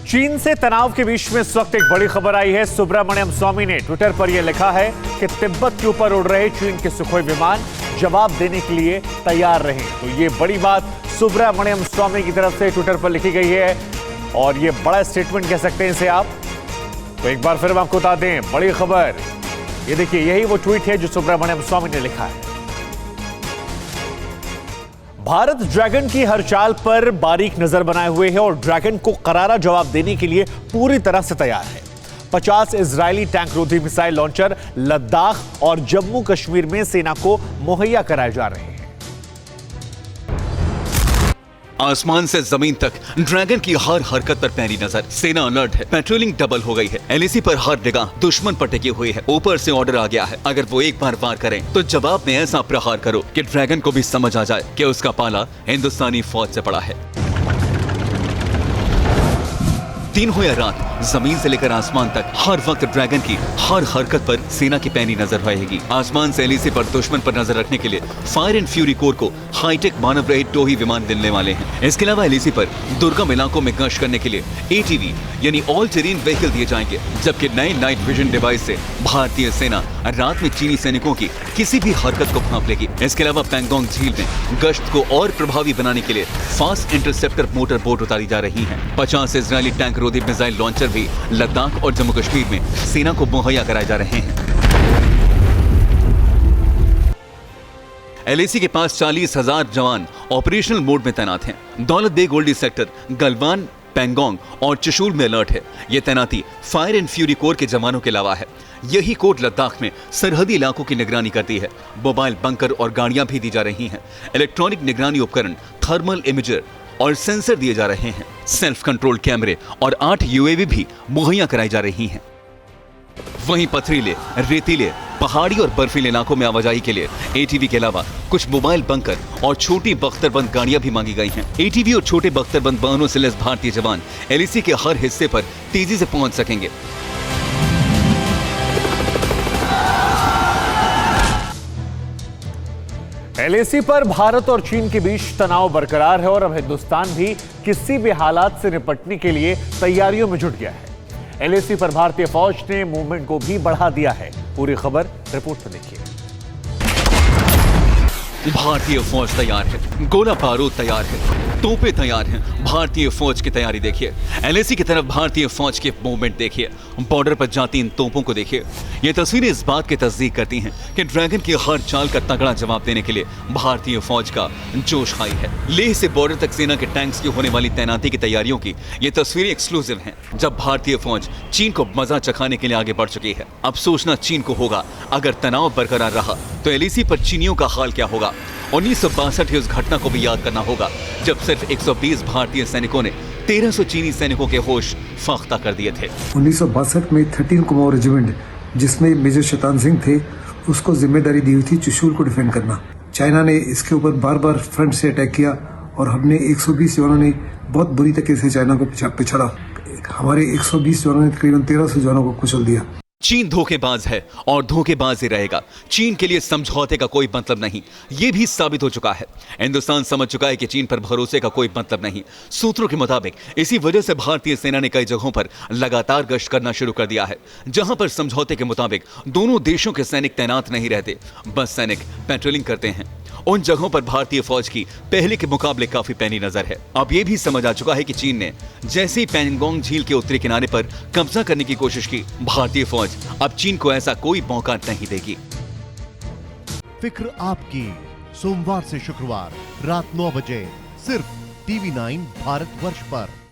चीन से तनाव के बीच में इस वक्त एक बड़ी खबर आई है। सुब्रमण्यम स्वामी ने ट्विटर पर यह लिखा है कि तिब्बत के ऊपर उड़ रहे चीन के सुखोई विमान जवाब देने के लिए तैयार रहे। तो ये बड़ी बात सुब्रमण्यम स्वामी की तरफ से ट्विटर पर लिखी गई है और ये बड़ा स्टेटमेंट कह सकते हैं इसे आप। तो एक बार फिर हम आपको बता दें, बड़ी खबर ये देखिए, यही वो ट्वीट है जो सुब्रमण्यम स्वामी ने लिखा है। भारत ड्रैगन की हर चाल पर बारीक नजर बनाए हुए है और ड्रैगन को करारा जवाब देने के लिए पूरी तरह से तैयार है। 50 इजरायली टैंक रोधी मिसाइल लॉन्चर लद्दाख और जम्मू कश्मीर में सेना को मुहैया कराए जा रहे हैं। आसमान से जमीन तक ड्रैगन की हर हरकत पर पैनी नजर, सेना अलर्ट है, पेट्रोलिंग डबल हो गई है। एलएसी पर हर निगाह दुश्मन पर टिकी हुई है। ऊपर से ऑर्डर आ गया है, अगर वो एक बार वार करें तो जवाब में ऐसा प्रहार करो कि ड्रैगन को भी समझ आ जाए कि उसका पाला हिंदुस्तानी फौज से पड़ा है। दिन हो या रात, जमीन से लेकर आसमान तक हर वक्त ड्रैगन की हर हरकत पर सेना की पैनी नजर रहेगी। आसमान से एलएसी पर दुश्मन पर नजर रखने के लिए फायर एंड फ्यूरी कोर को हाईटेक मानव रहित टोही विमान मिलने वाले हैं। इसके अलावा एलएसी पर दुर्गम इलाकों में गश्त करने के लिए एटीवी यानी ऑल टेरेन व्हीकल दिए जाएंगे, जबकि नए नाइट विजन डिवाइस से भारतीय सेना रात में चीनी सैनिकों की किसी भी हरकत को भांप लेगी। इसके अलावा पैंगोंग झील में गश्त को और प्रभावी बनाने के लिए फास्ट इंटरसेप्टर मोटर बोट उतारी जा रही है। 50 इजरायली टैंक रोधी मिसाइल लॉन्चर भी लद्दाख और जम्मू कश्मीर में सेना को मुहैया कराए जा रहे हैं। एलएसी के पास 40,000 जवान ऑपरेशनल मोड में तैनात हैं। दौलत बेग गोल्डी सेक्टर, गलवान, पैंगोंग और चशुल में अलर्ट है। यह तैनाती फायर एंड फ्यूरी कोर के जवानों के अलावा है। यही कोर लद्दाख में सरहदी इलाकों की निगरानी करती है। मोबाइल बंकर और गाड़ियां भी दी जा रही हैं। इलेक्ट्रॉनिक निगरानी उपकरण, थर्मल इमेजर और सेंसर दिए जा रहे हैं। सेल्फ कंट्रोल कैमरे और 8 यूएवी भी मुहैया कराई जा रही हैं। वहीं पथरीले, रेतीले, पहाड़ी और बर्फीले इलाकों में आवाजाही के लिए एटीवी के अलावा कुछ मोबाइल बंकर और छोटी बख्तरबंद गाड़ियां भी मांगी गई हैं। एटीवी और छोटे बख्तरबंद वाहनों से लैस भारतीय जवान एलएसी के हर हिस्से पर तेजी से पहुंच सकेंगे। एलएसी पर भारत और चीन के बीच तनाव बरकरार है और अब हिंदुस्तान भी किसी भी हालात से निपटने के लिए तैयारियों में जुट गया है। एलएसी पर भारतीय फौज ने मूवमेंट को भी बढ़ा दिया है। पूरी खबर रिपोर्ट में देखिए। भारतीय फौज तैयार है, गोला बारूद तैयार है, तोपें तैयार हैं। भारतीय फौज की तैयारी देखिए। एलएसी की तरफ भारतीय फौज के मूवमेंट देखिए। बॉर्डर पर जाती इन तोपों को देखिए। ये तस्वीरें इस बात की तस्दीक करती हैं कि ड्रैगन की हर चाल का तगड़ा जवाब देने के लिए भारतीय फौज का जोश हाई है। लेह से बॉर्डर तक सेना के टैंक्स की होने वाली तैनाती की तैयारियों की ये तस्वीरें एक्सक्लूसिव हैं, जब भारतीय फौज चीन को मजा चखाने के लिए आगे बढ़ चुकी है। अब सोचना चीन को होगा, अगर तनाव बरकरार रहा तो एलएसी पर चीनियों का हाल क्या होगा। 1962 की उस घटना को भी याद करना होगा जब सिर्फ 120 भारतीय सैनिकों ने 1300 चीनी सैनिकों के होश फाख्ता कर दिए थे। 1962 में 13 कुमाऊं रेजिमेंट, जिसमें मेजर शैतान सिंह थे, उसको जिम्मेदारी दी हुई थी चुशूल को डिफेंड करना। चाइना ने इसके ऊपर बार बार फ्रंट से अटैक किया और हमने 120 जवानों ने बहुत बुरी तरीके से चाइना को पिछड़ा। हमारे 120 जवानों ने तकरीबन 1300 जवानों को कुचल दिया। चीन धोखेबाज है और धोखेबाज ही रहेगा। चीन के लिए समझौते का कोई मतलब नहीं, यह भी साबित हो चुका है। हिंदुस्तान समझ चुका है कि चीन पर भरोसे का कोई मतलब नहीं। सूत्रों के मुताबिक इसी वजह से भारतीय सेना ने कई जगहों पर लगातार गश्त करना शुरू कर दिया है, जहां पर समझौते के मुताबिक दोनों देशों के सैनिक तैनात नहीं रहते, बस सैनिक पेट्रोलिंग करते हैं। उन जगहों पर भारतीय फौज की पहले के मुकाबले काफी पैनी नजर है। अब यह भी समझ आ चुका है कि चीन ने जैसे ही पैंगोंग झील के उत्तरी किनारे पर कब्जा करने की कोशिश की, भारतीय फौज अब चीन को ऐसा कोई मौका नहीं देगी। फिक्र आपकी, सोमवार से शुक्रवार रात 9 बजे सिर्फ TV9 भारतवर्ष पर।